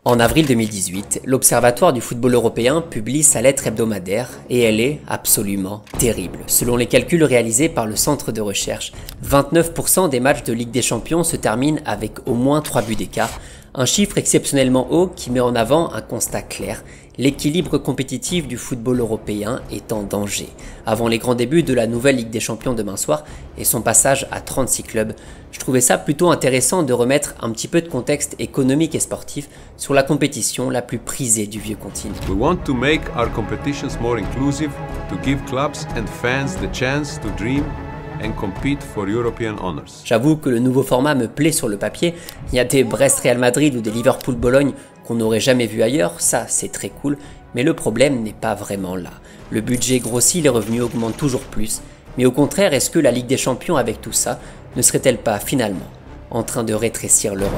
En avril 2018, l'Observatoire du football européen publie sa lettre hebdomadaire et elle est absolument terrible. Selon les calculs réalisés par le centre de recherche, 29% des matchs de Ligue des Champions se terminent avec au moins 3 buts d'écart, un chiffre exceptionnellement haut qui met en avant un constat clair. L'équilibre compétitif du football européen est en danger. Avant les grands débuts de la nouvelle Ligue des Champions demain soir et son passage à 36 clubs, je trouvais ça plutôt intéressant de remettre un petit peu de contexte économique et sportif sur la compétition la plus prisée du vieux continent. We want to make our competitions more inclusive, to give clubs and fans the chance to dream and compete for European honors. J'avoue que le nouveau format me plaît sur le papier. Il y a des Brest-Real Madrid ou des Liverpool-Bologne qu'on n'aurait jamais vu ailleurs, ça c'est très cool, mais le problème n'est pas vraiment là. Le budget grossit, les revenus augmentent toujours plus, mais au contraire, est-ce que la Ligue des Champions avec tout ça ne serait-elle pas finalement en train de rétrécir l'Europe ?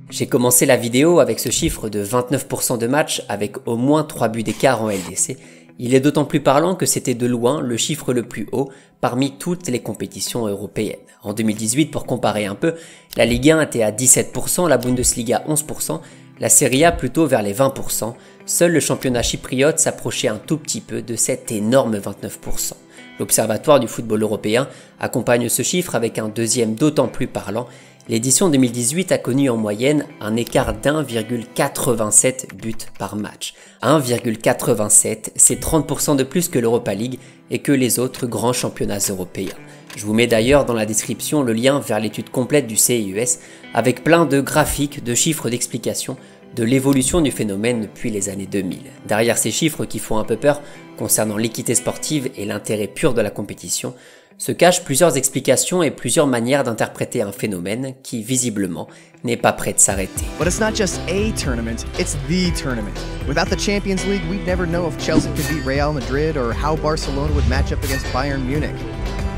J'ai commencé la vidéo avec ce chiffre de 29% de matchs avec au moins 3 buts d'écart en LDC. Il est d'autant plus parlant que c'était de loin le chiffre le plus haut parmi toutes les compétitions européennes. En 2018, pour comparer un peu, la Ligue 1 était à 17%, la Bundesliga 11%, la Serie A plutôt vers les 20%. Seul le championnat chypriote s'approchait un tout petit peu de cet énorme 29%. L'Observatoire du football européen accompagne ce chiffre avec un deuxième d'autant plus parlant. L'édition 2018 a connu en moyenne un écart d'1,87 buts par match. 1,87, c'est 30% de plus que l'Europa League et que les autres grands championnats européens. Je vous mets d'ailleurs dans la description le lien vers l'étude complète du CIUS avec plein de graphiques, de chiffres d'explication de l'évolution du phénomène depuis les années 2000. Derrière ces chiffres qui font un peu peur concernant l'équité sportive et l'intérêt pur de la compétition, se cachent plusieurs explications et plusieurs manières d'interpréter un phénomène qui, visiblement, n'est pas prêt de s'arrêter. But it's not just a tournament, it's the tournament. Without the Champions League, we'd never know if Chelsea could beat Real Madrid or how Barcelona would match up against Bayern Munich.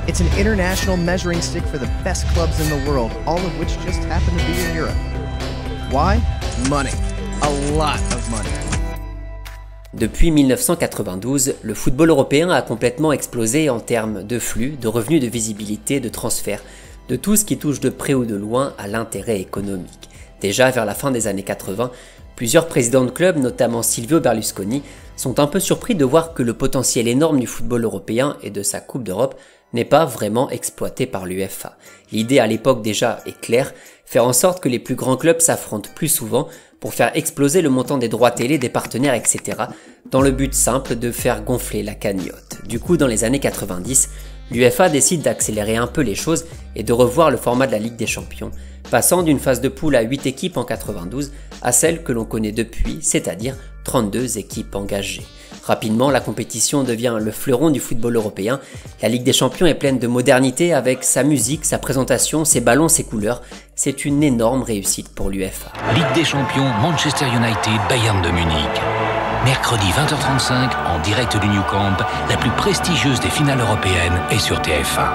It's an international measuring stick for the best clubs in the world, all of which just happen to be in Europe. Why? Money. A lot of money. Depuis 1992, le football européen a complètement explosé en termes de flux, de revenus, de visibilité, de transferts, de tout ce qui touche de près ou de loin à l'intérêt économique. Déjà vers la fin des années 80, plusieurs présidents de clubs, notamment Silvio Berlusconi, sont un peu surpris de voir que le potentiel énorme du football européen et de sa Coupe d'Europe n'est pas vraiment exploité par l'UEFA. L'idée à l'époque déjà est claire, faire en sorte que les plus grands clubs s'affrontent plus souvent pour faire exploser le montant des droits télé, des partenaires, etc. dans le but simple de faire gonfler la cagnotte. Du coup, dans les années 90, l'UEFA décide d'accélérer un peu les choses et de revoir le format de la Ligue des Champions, passant d'une phase de poule à 8 équipes en 92 à celle que l'on connaît depuis, c'est-à-dire 32 équipes engagées. Rapidement, la compétition devient le fleuron du football européen. La Ligue des Champions est pleine de modernité avec sa musique, sa présentation, ses ballons, ses couleurs. C'est une énorme réussite pour l'UEFA. Ligue des Champions, Manchester United, Bayern de Munich. Mercredi 20h35, en direct du Nou Camp, la plus prestigieuse des finales européennes est sur TF1.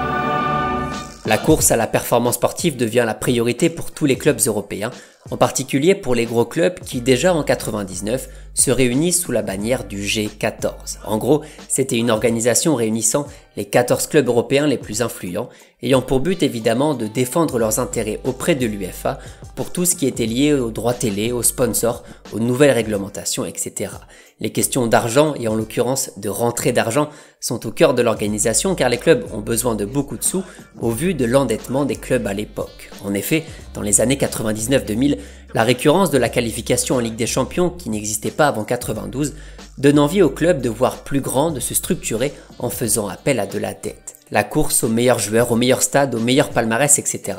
La course à la performance sportive devient la priorité pour tous les clubs européens, en particulier pour les gros clubs qui déjà en 99 se réunissent sous la bannière du G14. En gros, c'était une organisation réunissant les 14 clubs européens les plus influents, ayant pour but évidemment de défendre leurs intérêts auprès de l'UEFA pour tout ce qui était lié aux droits télé, aux sponsors, aux nouvelles réglementations, etc. Les questions d'argent et en l'occurrence de rentrée d'argent sont au cœur de l'organisation car les clubs ont besoin de beaucoup de sous au vu de l'endettement des clubs à l'époque. En effet, dans les années 99-2000, la récurrence de la qualification en Ligue des Champions qui n'existait pas avant 92 donne envie aux clubs de voir plus grand, de se structurer en faisant appel à de la dette. La course aux meilleurs joueurs, aux meilleurs stades, aux meilleurs palmarès, etc.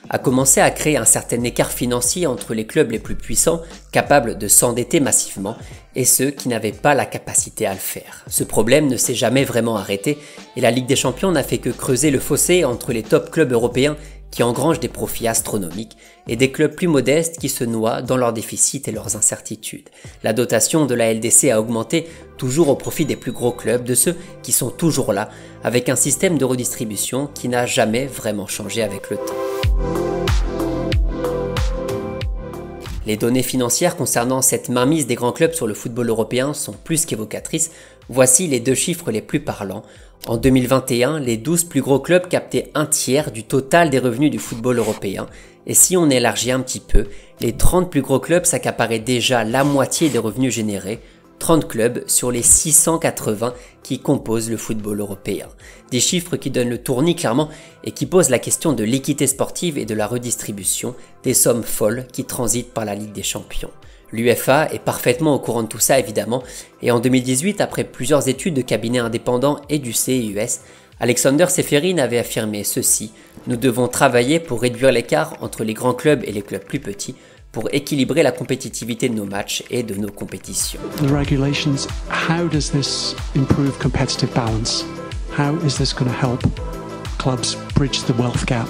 a commencé à créer un certain écart financier entre les clubs les plus puissants, capables de s'endetter massivement, et ceux qui n'avaient pas la capacité à le faire. Ce problème ne s'est jamais vraiment arrêté, et la Ligue des Champions n'a fait que creuser le fossé entre les top clubs européens qui engrangent des profits astronomiques et des clubs plus modestes qui se noient dans leurs déficits et leurs incertitudes. La dotation de la LDC a augmenté toujours au profit des plus gros clubs, de ceux qui sont toujours là, avec un système de redistribution qui n'a jamais vraiment changé avec le temps. Les données financières concernant cette mainmise des grands clubs sur le football européen sont plus qu'évocatrices. Voici les deux chiffres les plus parlants. En 2021, les 12 plus gros clubs captaient un tiers du total des revenus du football européen, et si on élargit un petit peu, les 30 plus gros clubs s'accaparaient déjà la moitié des revenus générés, 30 clubs sur les 680 qui composent le football européen. Des chiffres qui donnent le tournis clairement et qui posent la question de l'équité sportive et de la redistribution des sommes folles qui transitent par la Ligue des Champions. L'UEFA est parfaitement au courant de tout ça évidemment, et en 2018, après plusieurs études de cabinets indépendants et du CIUS, Alexander Ceferin avait affirmé ceci: « Nous devons travailler pour réduire l'écart entre les grands clubs et les clubs plus petits, pour équilibrer la compétitivité de nos matchs et de nos compétitions. » The regulations, how does this improve competitive balance? How is this going to help clubs bridge the wealth gap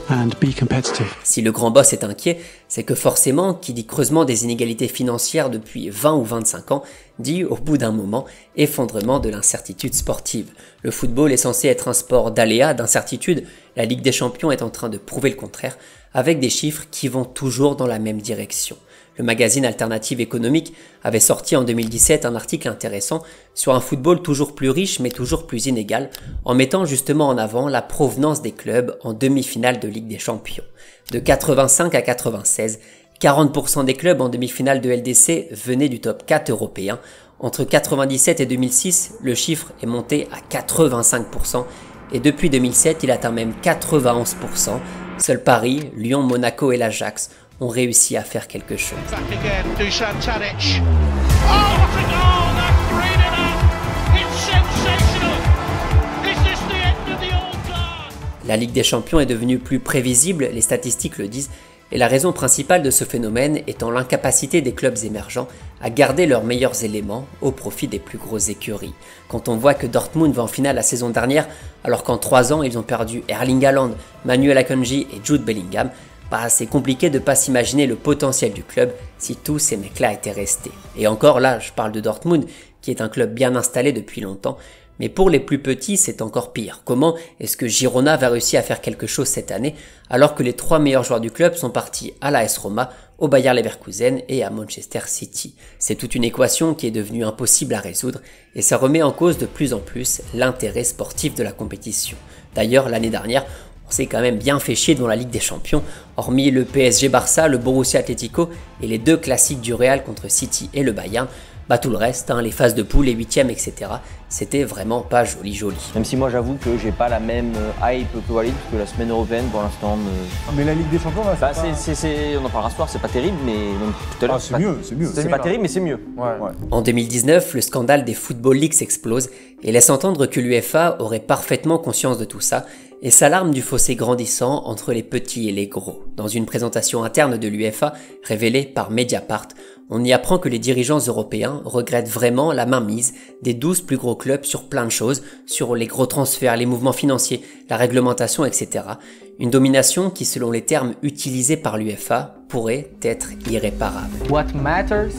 and be competitive? Si le grand boss est inquiet, c'est que forcément, qui dit creusement des inégalités financières depuis 20 ou 25 ans, dit au bout d'un moment effondrement de l'incertitude sportive. Le football est censé être un sport d'aléas, d'incertitude, la Ligue des Champions est en train de prouver le contraire, avec des chiffres qui vont toujours dans la même direction. Le magazine Alternative économique avait sorti en 2017 un article intéressant sur un football toujours plus riche mais toujours plus inégal, en mettant justement en avant la provenance des clubs en demi-finale de Ligue des Champions. De 85 à 96, 40% des clubs en demi-finale de LDC venaient du top 4 européen. Entre 97 et 2006, le chiffre est monté à 85%, et depuis 2007, il atteint même 91%. Seuls Paris, Lyon, Monaco et l'Ajax ont réussi à faire quelque chose. La Ligue des Champions est devenue plus prévisible, les statistiques le disent, et la raison principale de ce phénomène étant l'incapacité des clubs émergents à garder leurs meilleurs éléments au profit des plus grosses écuries. Quand on voit que Dortmund va en finale la saison dernière, alors qu'en 3 ans ils ont perdu Erling Haaland, Manuel Akanji et Jude Bellingham, c'est compliqué de ne pas s'imaginer le potentiel du club si tous ces mecs-là étaient restés. Et encore là, je parle de Dortmund, qui est un club bien installé depuis longtemps, mais pour les plus petits, c'est encore pire. Comment est-ce que Girona va réussir à faire quelque chose cette année, alors que les 3 meilleurs joueurs du club sont partis à l'AS Roma, au Bayer Leverkusen et à Manchester City? C'est toute une équation qui est devenue impossible à résoudre, et ça remet en cause de plus en plus l'intérêt sportif de la compétition. D'ailleurs, l'année dernière, on s'est quand même bien fait chier devant la Ligue des Champions, hormis le PSG Barça, le Borussia Atletico et les 2 classiques du Real contre City et le Bayern. Tout le reste, les phases de poule, les 8e, etc., c'était vraiment pas joli. Même si moi j'avoue que j'ai pas la même hype que Walid, parce que la semaine européenne pour l'instant Mais la Ligue des Champions, là, on en parlera ce soir, c'est pas terrible, mais donc, tout à l'heure. C'est mieux. C'est pas terrible, mais c'est mieux. Ouais. En 2019, le scandale des Football Leaks explose et laisse entendre que l'UEFA aurait parfaitement conscience de tout ça et s'alarme du fossé grandissant entre les petits et les gros. Dans une présentation interne de l'UEFA, révélée par Mediapart, on y apprend que les dirigeants européens regrettent vraiment la mainmise des 12 plus gros clubs sur plein de choses, sur les gros transferts, les mouvements financiers, la réglementation, etc. Une domination qui, selon les termes utilisés par l'UEFA, pourrait être irréparable. What matters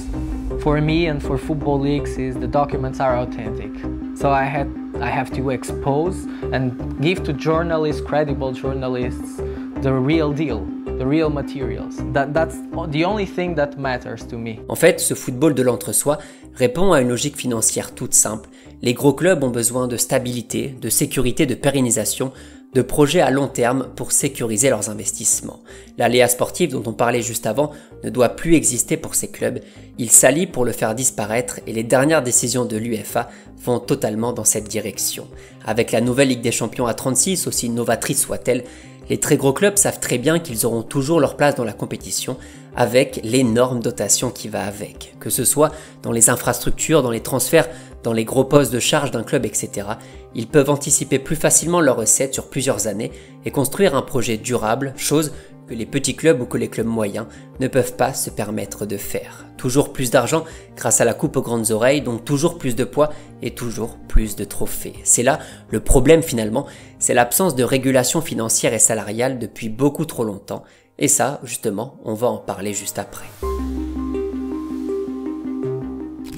for me and for Football Leaks is the documents are authentic. So I have to expose and give to journalists, credible journalists, the real deal. The real materials. That's the only thing that matters to me. En fait, ce football de l'entre-soi répond à une logique financière toute simple. Les gros clubs ont besoin de stabilité, de sécurité, de pérennisation, de projets à long terme pour sécuriser leurs investissements. L'aléa sportif dont on parlait juste avant ne doit plus exister pour ces clubs. Ils s'allient pour le faire disparaître et les dernières décisions de l'UEFA vont totalement dans cette direction. Avec la nouvelle Ligue des Champions à 36, aussi novatrice soit-elle, les très gros clubs savent très bien qu'ils auront toujours leur place dans la compétition avec l'énorme dotation qui va avec. Que ce soit dans les infrastructures, dans les transferts, dans les gros postes de charge d'un club, etc. Ils peuvent anticiper plus facilement leurs recettes sur plusieurs années et construire un projet durable, chose que les petits clubs ou que les clubs moyens ne peuvent pas se permettre de faire. Toujours plus d'argent grâce à la coupe aux grandes oreilles, donc toujours plus de poids et toujours plus de trophées. C'est là le problème finalement, c'est l'absence de régulation financière et salariale depuis beaucoup trop longtemps. Et ça, justement, on va en parler juste après.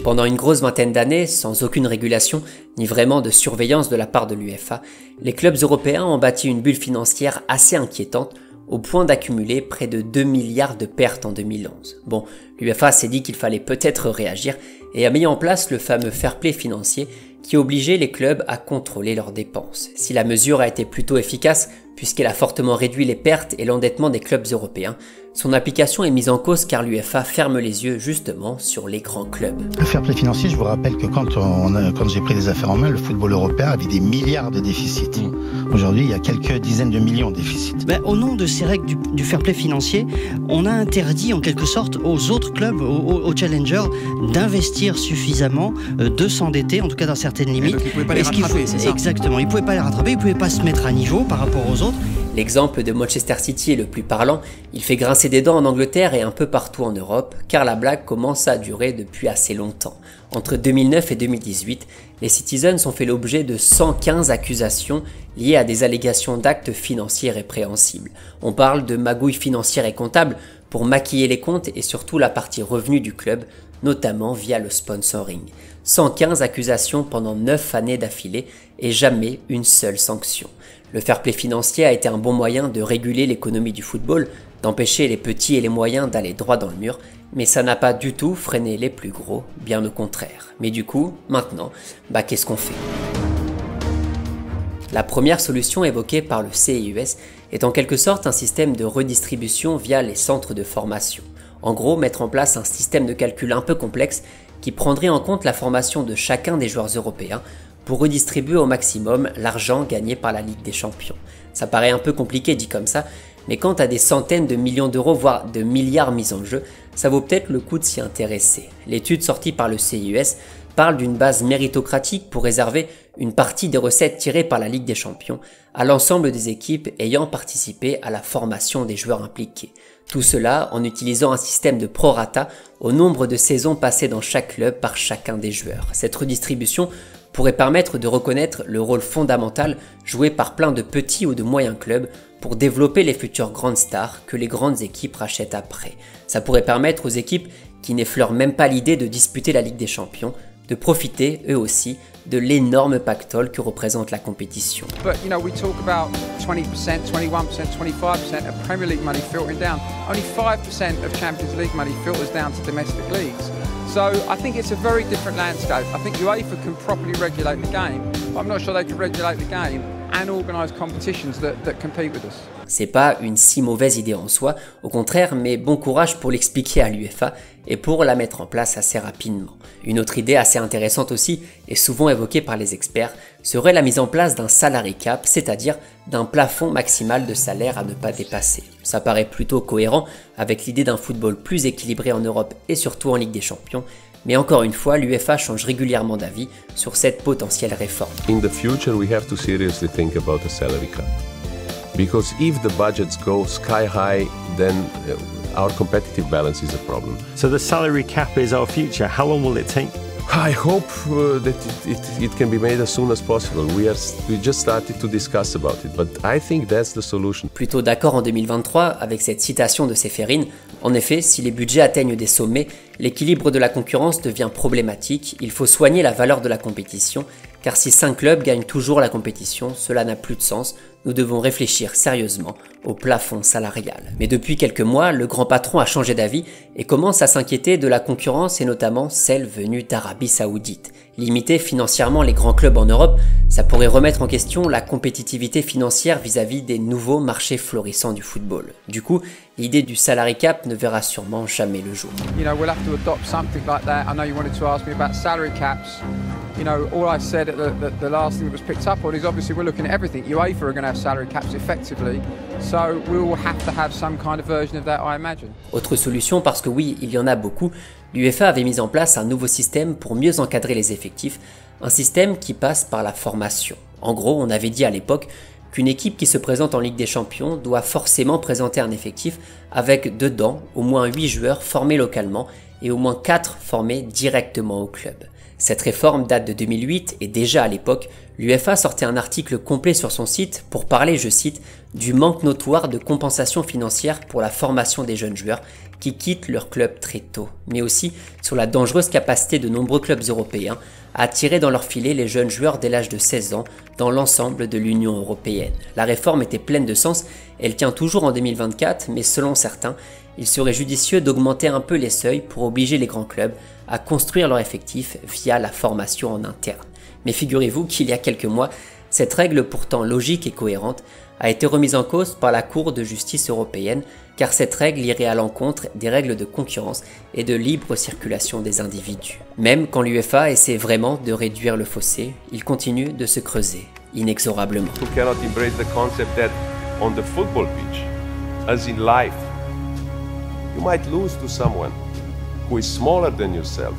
Pendant une grosse vingtaine d'années, sans aucune régulation, ni vraiment de surveillance de la part de l'UEFA, les clubs européens ont bâti une bulle financière assez inquiétante, au point d'accumuler près de 2 milliards de pertes en 2011. Bon, l'UEFA s'est dit qu'il fallait peut-être réagir et a mis en place le fameux fair play financier qui obligeait les clubs à contrôler leurs dépenses. Si la mesure a été plutôt efficace, puisqu'elle a fortement réduit les pertes et l'endettement des clubs européens, son application est mise en cause car l'UEFA ferme les yeux justement sur les grands clubs. Le fair play financier, je vous rappelle que quand j'ai pris les affaires en main, le football européen avait des milliards de déficits. Aujourd'hui, il y a quelques dizaines de millions de déficits. Au nom de ces règles du fair play financier, on a interdit en quelque sorte aux autres clubs, aux challengers, d'investir suffisamment, de s'endetter, en tout cas dans certaines limites. Donc ils ne pouvaient pas les rattraper, c'est ça ? Exactement, ils ne pouvaient pas les rattraper, ils ne pouvaient pas se mettre à niveau par rapport aux autres. L'exemple de Manchester City est le plus parlant, il fait grincer des dents en Angleterre et un peu partout en Europe, car la blague commence à durer depuis assez longtemps. Entre 2009 et 2018, les Citizens ont fait l'objet de 115 accusations liées à des allégations d'actes financiers répréhensibles. On parle de magouilles financières et comptables pour maquiller les comptes et surtout la partie revenus du club, notamment via le sponsoring. 115 accusations pendant 9 années d'affilée et jamais une seule sanction. Le fair play financier a été un bon moyen de réguler l'économie du football, d'empêcher les petits et les moyens d'aller droit dans le mur, mais ça n'a pas du tout freiné les plus gros, bien au contraire. Mais du coup, maintenant, qu'est-ce qu'on fait ? La première solution évoquée par le CIUS est en quelque sorte un système de redistribution via les centres de formation. En gros, mettre en place un système de calcul un peu complexe qui prendrait en compte la formation de chacun des joueurs européens pour redistribuer au maximum l'argent gagné par la Ligue des Champions. Ça paraît un peu compliqué dit comme ça, mais quand t'as des centaines de millions d'euros, voire de milliards mis en jeu, ça vaut peut-être le coup de s'y intéresser. L'étude sortie par le CIUS parle d'une base méritocratique pour réserver une partie des recettes tirées par la Ligue des Champions à l'ensemble des équipes ayant participé à la formation des joueurs impliqués. Tout cela en utilisant un système de prorata au nombre de saisons passées dans chaque club par chacun des joueurs. Cette redistribution pourrait permettre de reconnaître le rôle fondamental joué par plein de petits ou de moyens clubs pour développer les futures grandes stars que les grandes équipes rachètent après. Ça pourrait permettre aux équipes qui n'effleurent même pas l'idée de disputer la Ligue des Champions de profiter eux aussi de l'énorme pactole que représente la compétition. But you know, we talk about 20%, 21%, 25% of Premier League money filtering down. Only 5% of Champions League money filters down to domestic leagues. So I think it's a very different landscape. I think UEFA can properly regulate the game, but I'm not sure they can regulate the game and organise competitions that compete with us. C'est pas une si mauvaise idée en soi, au contraire, mais bon courage pour l'expliquer à l'UEFA et pour la mettre en place assez rapidement. Une autre idée assez intéressante aussi, et souvent évoquée par les experts, serait la mise en place d'un salary cap, c'est-à-dire d'un plafond maximal de salaire à ne pas dépasser. Ça paraît plutôt cohérent avec l'idée d'un football plus équilibré en Europe et surtout en Ligue des Champions, mais encore une fois, l'UEFA change régulièrement d'avis sur cette potentielle réforme. In the future, we have to seriously think about a salary cap. Because if the budgets go sky high, then our competitive balance is a problem. So the salary cap is our future. How long will it take? I hope that it can be made as soon as possible. We just started to discuss about it, but I think that's the solution. Plutôt d'accord en 2023 avec cette citation de Ceferin. En effet, si les budgets atteignent des sommets, l'équilibre de la concurrence devient problématique. Il faut soigner la valeur de la compétition, car si 5 clubs gagnent toujours la compétition, cela n'a plus de sens. Nous devons réfléchir sérieusement au plafond salarial. Mais depuis quelques mois, le grand patron a changé d'avis et commence à s'inquiéter de la concurrence et notamment celle venue d'Arabie Saoudite. Limiter financièrement les grands clubs en Europe, ça pourrait remettre en question la compétitivité financière vis-à-vis des nouveaux marchés florissants du football. Du coup, l'idée du salary cap ne verra sûrement jamais le jour. You know, we'll have to adopt something like that. I know you wanted to ask me about salary caps. You know, all I said at the last thing that was picked up on is obviously we're looking at everything. UEFA are going to have salary caps effectively, so we will have to have some kind of version of that, I imagine. Autre solution, parce que oui, il y en a beaucoup, l'UEFA avait mis en place un nouveau système pour mieux encadrer les effectifs, un système qui passe par la formation. En gros, on avait dit à l'époque qu'une équipe qui se présente en Ligue des Champions doit forcément présenter un effectif avec dedans au moins 8 joueurs formés localement et au moins 4 formés directement au club. Cette réforme date de 2008 et déjà à l'époque, l'UEFA sortait un article complet sur son site pour parler, je cite, du manque notoire de compensation financière pour la formation des jeunes joueurs qui quittent leur club très tôt, mais aussi sur la dangereuse capacité de nombreux clubs européens à attirer dans leur filet les jeunes joueurs dès l'âge de 16 ans dans l'ensemble de l'Union européenne. La réforme était pleine de sens, elle tient toujours en 2024, mais selon certains, il serait judicieux d'augmenter un peu les seuils pour obliger les grands clubs à construire leur effectif via la formation en interne. Mais figurez-vous qu'il y a quelques mois, cette règle pourtant logique et cohérente a été remise en cause par la Cour de justice européenne, car cette règle irait à l'encontre des règles de concurrence et de libre circulation des individus. Même quand l'UEFA essaie vraiment de réduire le fossé, il continue de se creuser inexorablement. You cannot embrace the concept that on the football pitch, as in life, you might lose to someone who is smaller than yourself.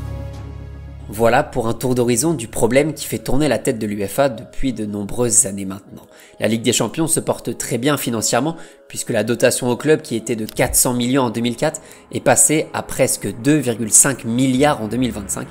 Voilà pour un tour d'horizon du problème qui fait tourner la tête de l'UEFA depuis de nombreuses années maintenant. La Ligue des Champions se porte très bien financièrement puisque la dotation au club qui était de 400 millions en 2004 est passée à presque 2,5 milliards en 2025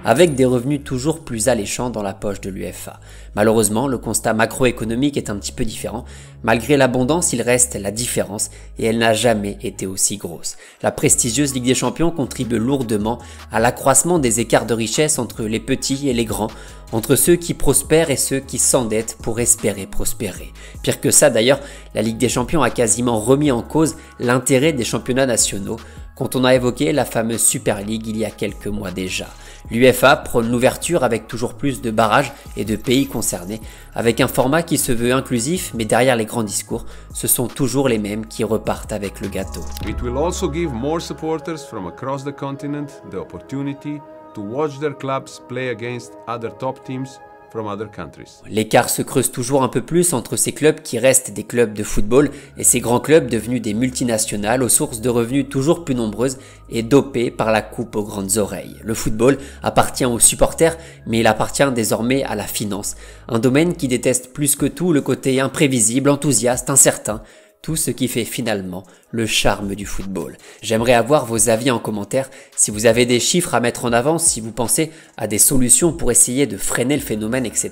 avec des revenus toujours plus alléchants dans la poche de l'UEFA. Malheureusement, le constat macroéconomique est un petit peu différent. Malgré l'abondance, il reste la différence et elle n'a jamais été aussi grosse. La prestigieuse Ligue des Champions contribue lourdement à l'accroissement des écarts de richesse entre les petits et les grands, entre ceux qui prospèrent et ceux qui s'endettent pour espérer prospérer. Pire que ça d'ailleurs, la Ligue des Champions a quasiment remis en cause l'intérêt des championnats nationaux quand on a évoqué la fameuse Super League il y a quelques mois déjà. L'UEFA prône l'ouverture avec toujours plus de barrages et de pays concernés, avec un format qui se veut inclusif, mais derrière les grands discours, ce sont toujours les mêmes qui repartent avec le gâteau. It will also give more supporters from across the continent the opportunity to watch their clubs play against other top teams from other countries. L'écart se creuse toujours un peu plus entre ces clubs qui restent des clubs de football et ces grands clubs devenus des multinationales aux sources de revenus toujours plus nombreuses et dopés par la coupe aux grandes oreilles. Le football appartient aux supporters, mais il appartient désormais à la finance, un domaine qui déteste plus que tout le côté imprévisible, enthousiaste, incertain, tout ce qui fait finalement le charme du football. J'aimerais avoir vos avis en commentaire, si vous avez des chiffres à mettre en avant, si vous pensez à des solutions pour essayer de freiner le phénomène, etc.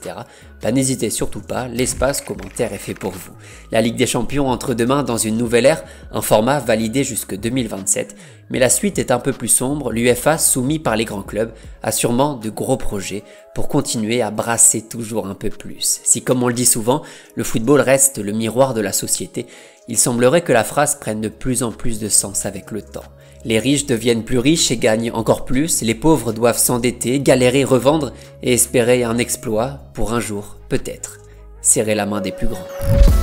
N'hésitez surtout pas, l'espace commentaire est fait pour vous. La Ligue des Champions entre demain dans une nouvelle ère, un format validé jusque 2027, mais la suite est un peu plus sombre, l'UEFA soumis par les grands clubs a sûrement de gros projets pour continuer à brasser toujours un peu plus. Si comme on le dit souvent, le football reste le miroir de la société, il semblerait que la phrase prenne de plus en plus de sens avec le temps. Les riches deviennent plus riches et gagnent encore plus, les pauvres doivent s'endetter, galérer, revendre et espérer un exploit pour un jour, peut-être, serrer la main des plus grands.